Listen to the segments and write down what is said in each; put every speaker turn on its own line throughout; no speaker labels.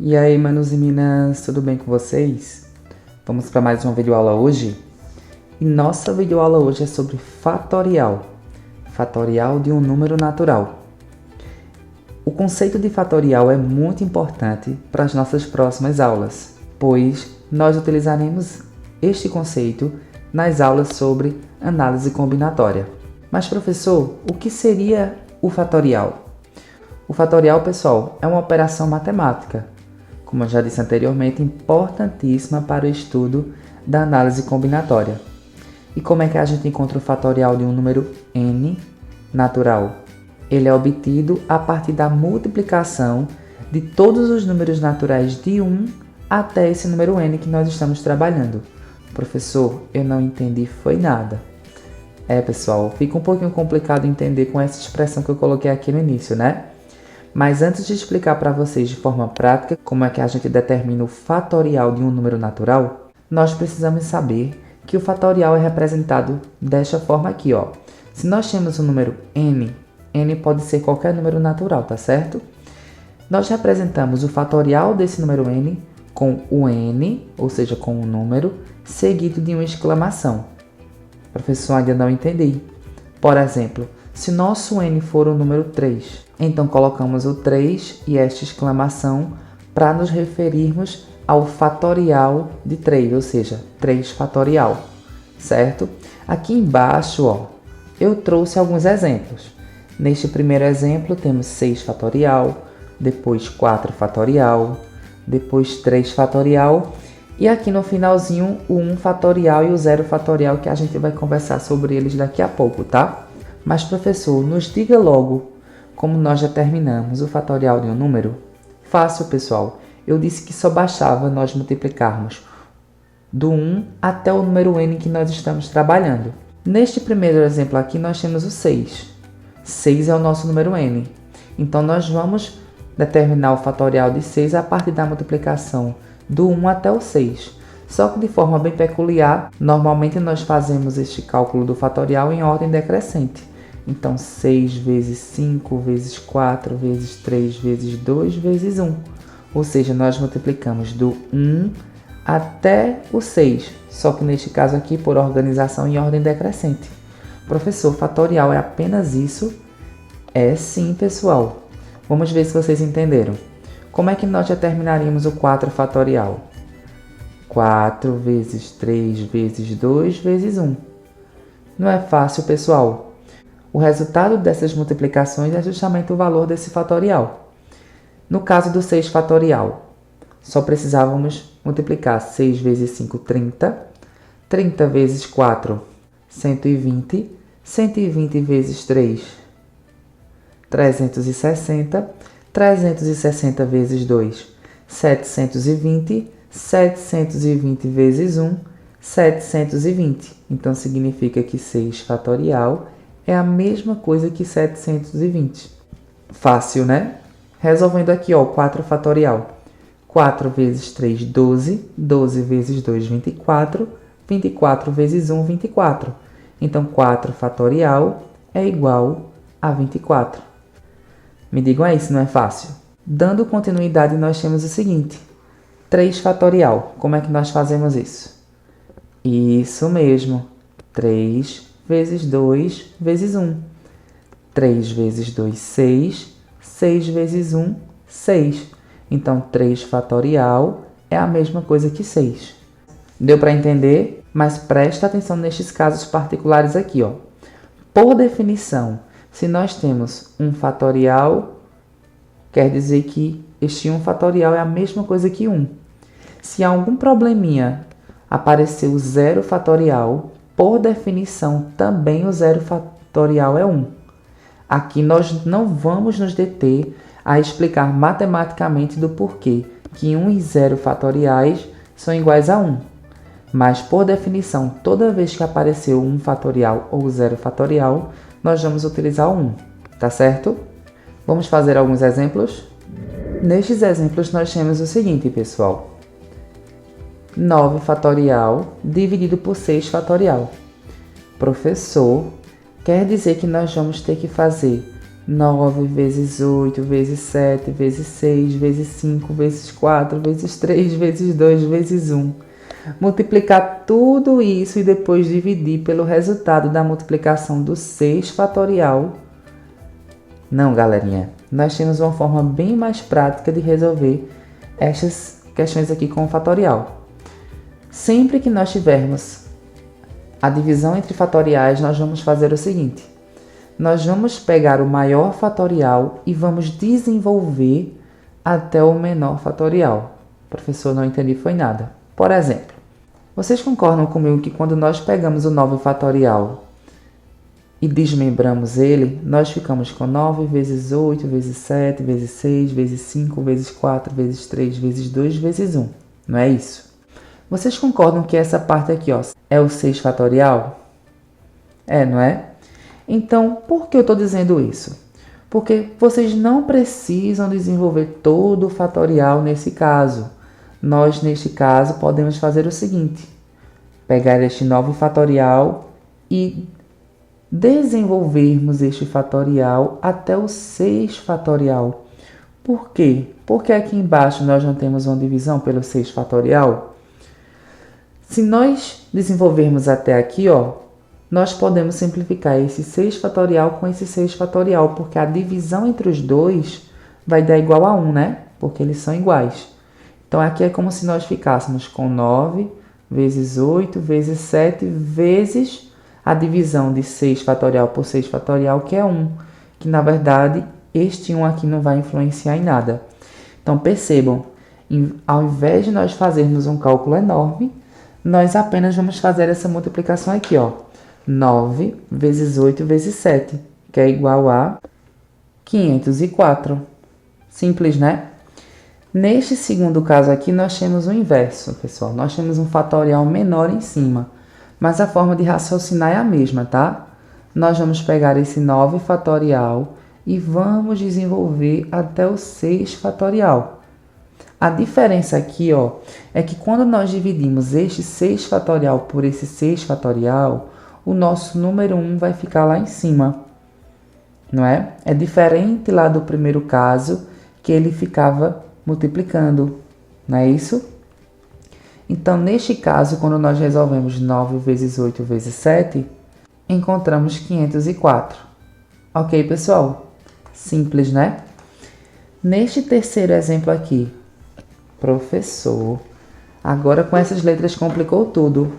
E aí, manos e minas, tudo bem com vocês? Vamos para mais uma videoaula hoje? E nossa videoaula hoje é sobre fatorial. Fatorial de um número natural. O conceito de fatorial é muito importante para as nossas próximas aulas, pois nós utilizaremos este conceito nas aulas sobre análise combinatória. Mas professor, o que seria o fatorial? O fatorial, pessoal, é uma operação matemática, como eu já disse anteriormente, importantíssima para o estudo da análise combinatória. E como é que a gente encontra o fatorial de um número n natural? Ele é obtido a partir da multiplicação de todos os números naturais de 1 até esse número n que nós estamos trabalhando. Professor, eu não entendi foi nada. Pessoal, fica um pouquinho complicado entender com essa expressão que eu coloquei aqui no início, né? Mas antes de explicar para vocês de forma prática como é que a gente determina o fatorial de um número natural, nós precisamos saber que o fatorial é representado desta forma aqui, ó. Se nós temos o número n, n pode ser qualquer número natural, tá certo? Nós representamos o fatorial desse número n com o n, ou seja, com o número, seguido de uma exclamação. Professor, ainda não entendi. Por exemplo, se nosso n for o número 3, então colocamos o 3 e esta exclamação para nos referirmos ao fatorial de 3, ou seja, 3 fatorial, certo? Aqui embaixo, ó, eu trouxe alguns exemplos. Neste primeiro exemplo temos 6 fatorial, depois 4 fatorial, depois 3 fatorial e aqui no finalzinho o 1 fatorial e o 0 fatorial, que a gente vai conversar sobre eles daqui a pouco, tá? Mas professor, nos diga logo como nós determinamos o fatorial de um número? Fácil, pessoal. Eu disse que só bastava nós multiplicarmos do 1 até o número n que nós estamos trabalhando. Neste primeiro exemplo aqui nós temos o 6. 6 é o nosso número n. Então nós vamos determinar o fatorial de 6 a partir da multiplicação do 1 até o 6. Só que de forma bem peculiar, normalmente nós fazemos este cálculo do fatorial em ordem decrescente. Então, 6 vezes 5 vezes 4 vezes 3 vezes 2 vezes 1. Ou seja, nós multiplicamos do 1 até o 6. Só que neste caso aqui, por organização em ordem decrescente. Professor, fatorial é apenas isso? É sim, pessoal. Vamos ver se vocês entenderam. Como é que nós determinaríamos o 4 fatorial? 4 vezes 3 vezes 2 vezes 1. Não é fácil, pessoal. O resultado dessas multiplicações é justamente o valor desse fatorial. No caso do 6 fatorial, só precisávamos multiplicar 6 vezes 5, 30. 30 vezes 4, 120. 120 vezes 3, 360. 360 vezes 2, 720. 720 vezes 1, 720. Então, significa que 6 fatorial é a mesma coisa que 720. Fácil, né? Resolvendo aqui, ó, 4 fatorial. 4 vezes 3, 12. 12 vezes 2, 24. 24 vezes 1, 24. Então, 4 fatorial é igual a 24. Me digam aí se não é fácil. Dando continuidade, nós temos o seguinte. 3 fatorial. Como é que nós fazemos isso? Isso mesmo. 3 vezes 2 vezes 1. 3 vezes 2, 6. 6 vezes 1, 6. Então, 3 fatorial é a mesma coisa que 6. Deu para entender? Mas presta atenção nestes casos particulares aqui, ó. Por definição, se nós temos 1 fatorial, quer dizer que este 1 fatorial é a mesma coisa que 1. Se há algum probleminha aparecer o 0 fatorial, por definição, também o 0 fatorial é 1. Aqui nós não vamos nos deter a explicar matematicamente do porquê que 1 e 0 fatoriais são iguais a 1. Mas, por definição, toda vez que aparecer o 1 fatorial ou 0 fatorial, nós vamos utilizar o 1, tá certo? Vamos fazer alguns exemplos? Nestes exemplos, nós temos o seguinte, pessoal. 9 fatorial dividido por 6 fatorial. Professor, quer dizer que nós vamos ter que fazer 9 vezes 8, vezes 7, vezes 6, vezes 5, vezes 4, vezes 3, vezes 2, vezes 1. Multiplicar tudo isso e depois dividir pelo resultado da multiplicação do 6 fatorial. Não, galerinha, nós temos uma forma bem mais prática de resolver estas questões aqui com o fatorial. Sempre que nós tivermos a divisão entre fatoriais, nós vamos fazer o seguinte. Nós vamos pegar o maior fatorial e vamos desenvolver até o menor fatorial. Professor, não entendi foi nada. Por exemplo, vocês concordam comigo que quando nós pegamos o 9 fatorial e desmembramos ele, nós ficamos com 9 vezes 8, vezes 7, vezes 6, vezes 5, vezes 4, vezes 3, vezes 2, vezes 1. Não é isso? Vocês concordam que essa parte aqui, ó, é o 6 fatorial? É, não é? Então, por que eu estou dizendo isso? Porque vocês não precisam desenvolver todo o fatorial nesse caso. Nós, neste caso, podemos fazer o seguinte. Pegar este 9 fatorial e desenvolvermos este fatorial até o 6 fatorial. Por quê? Porque aqui embaixo nós não temos uma divisão pelo 6 fatorial. Se nós desenvolvermos até aqui, ó, nós podemos simplificar esse 6 fatorial com esse 6 fatorial, porque a divisão entre os dois vai dar igual a 1, né? Porque eles são iguais. Então, aqui é como se nós ficássemos com 9 vezes 8 vezes 7 vezes a divisão de 6 fatorial por 6 fatorial, que é 1. Que, na verdade, este 1 aqui não vai influenciar em nada. Então, percebam, ao invés de nós fazermos um cálculo enorme, nós apenas vamos fazer essa multiplicação aqui, ó. 9 vezes 8 vezes 7, que é igual a 504. Simples, né? Neste segundo caso aqui, nós temos o inverso, pessoal. Nós temos um fatorial menor em cima, mas a forma de raciocinar é a mesma, tá? Nós vamos pegar esse 9 fatorial e vamos desenvolver até o 6 fatorial. A diferença aqui, ó, é que quando nós dividimos este 6 fatorial por esse 6 fatorial, o nosso número 1 vai ficar lá em cima, não é? É diferente lá do primeiro caso, que ele ficava multiplicando, não é isso? Então, neste caso, quando nós resolvemos 9 vezes 8 vezes 7, encontramos 504. Ok, pessoal? Simples, né? Neste terceiro exemplo aqui, professor, agora com essas letras complicou tudo.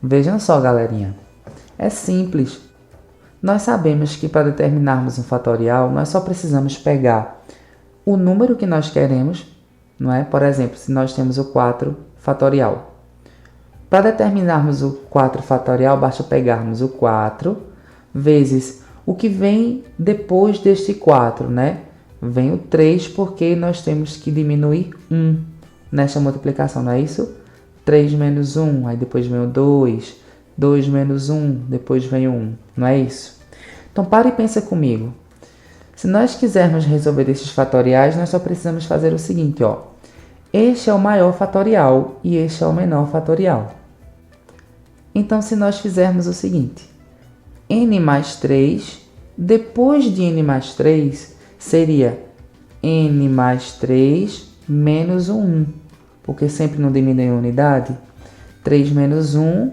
Vejam só, galerinha. É simples. Nós sabemos que para determinarmos um fatorial, nós só precisamos pegar o número que nós queremos, não é? Por exemplo, se nós temos o 4 fatorial. Para determinarmos o 4 fatorial, basta pegarmos o 4 vezes o que vem depois deste 4, né? Vem o 3 porque nós temos que diminuir 1 nesta multiplicação, não é isso? 3 menos 1, aí depois vem o 2, 2 menos 1, depois vem o 1, não é isso? Então, para e pensa comigo. Se nós quisermos resolver esses fatoriais, nós só precisamos fazer o seguinte, ó. Este é o maior fatorial e este é o menor fatorial. Então, se nós fizermos o seguinte, n mais 3, depois de n mais 3, seria n mais 3 menos o 1, porque sempre não diminui a unidade. 3 menos 1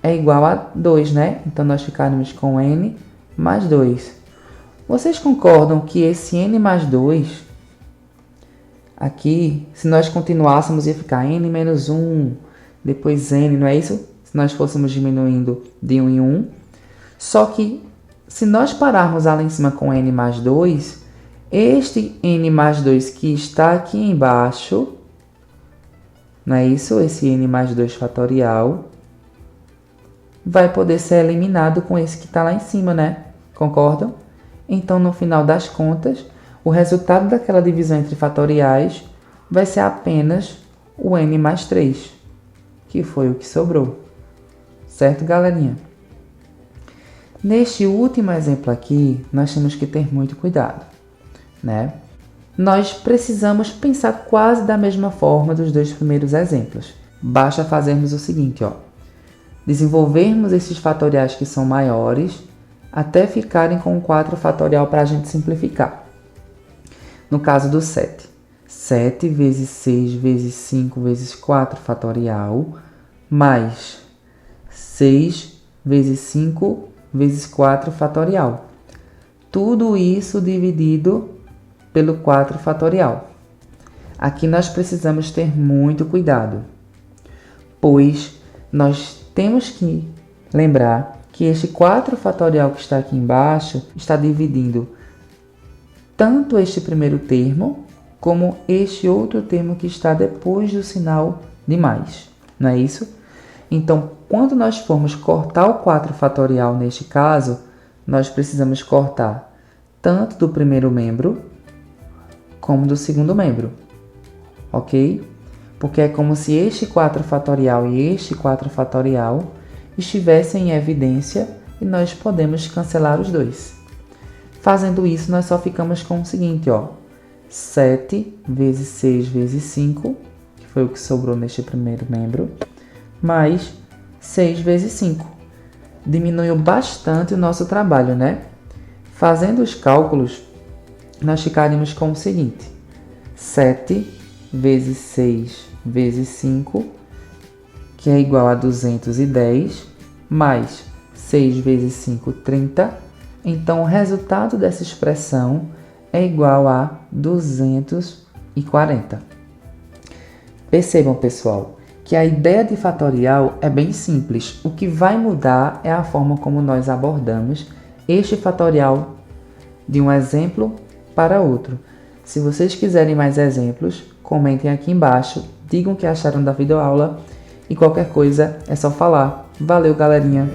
é igual a 2, né? Então, nós ficaremos com n mais 2. Vocês concordam que esse n mais 2, aqui, se nós continuássemos, ia ficar n menos 1, depois n, não é isso? Se nós fôssemos diminuindo de 1 em 1. Só que, se nós pararmos lá em cima com n mais 2, este n mais 2 que está aqui embaixo, não é isso? Esse n mais 2 fatorial vai poder ser eliminado com esse que está lá em cima, né? Concordam? Então, no final das contas, o resultado daquela divisão entre fatoriais vai ser apenas o n mais 3, que foi o que sobrou. Certo, galerinha? Neste último exemplo aqui, nós temos que ter muito cuidado, né? Nós precisamos pensar quase da mesma forma dos dois primeiros exemplos. Basta fazermos o seguinte, ó. Desenvolvermos esses fatoriais que são maiores até ficarem com o 4 fatorial para a gente simplificar. No caso do 7, 7 vezes 6 vezes 5 vezes 4 fatorial, mais 6 vezes 5 vezes 4 fatorial. Tudo isso dividido pelo 4 fatorial. Aqui nós precisamos ter muito cuidado, pois nós temos que lembrar que este 4 fatorial que está aqui embaixo está dividindo tanto este primeiro termo como este outro termo que está depois do sinal de mais, não é isso? Então, quando nós formos cortar o 4 fatorial neste caso, nós precisamos cortar tanto do primeiro membro como do segundo membro, ok? Porque é como se este 4 fatorial e este 4 fatorial estivessem em evidência e nós podemos cancelar os dois. Fazendo isso, nós só ficamos com o seguinte, ó, 7 vezes 6 vezes 5, que foi o que sobrou neste primeiro membro, mais 6 vezes 5. Diminuiu bastante o nosso trabalho, né? Fazendo os cálculos, nós ficaríamos com o seguinte, 7 vezes 6 vezes 5, que é igual a 210, mais 6 vezes 5, 30. Então, o resultado dessa expressão é igual a 240. Percebam, pessoal, que a ideia de fatorial é bem simples. O que vai mudar é a forma como nós abordamos este fatorial de um exemplo para outro. Se vocês quiserem mais exemplos, comentem aqui embaixo, digam o que acharam da videoaula e qualquer coisa é só falar. Valeu, galerinha!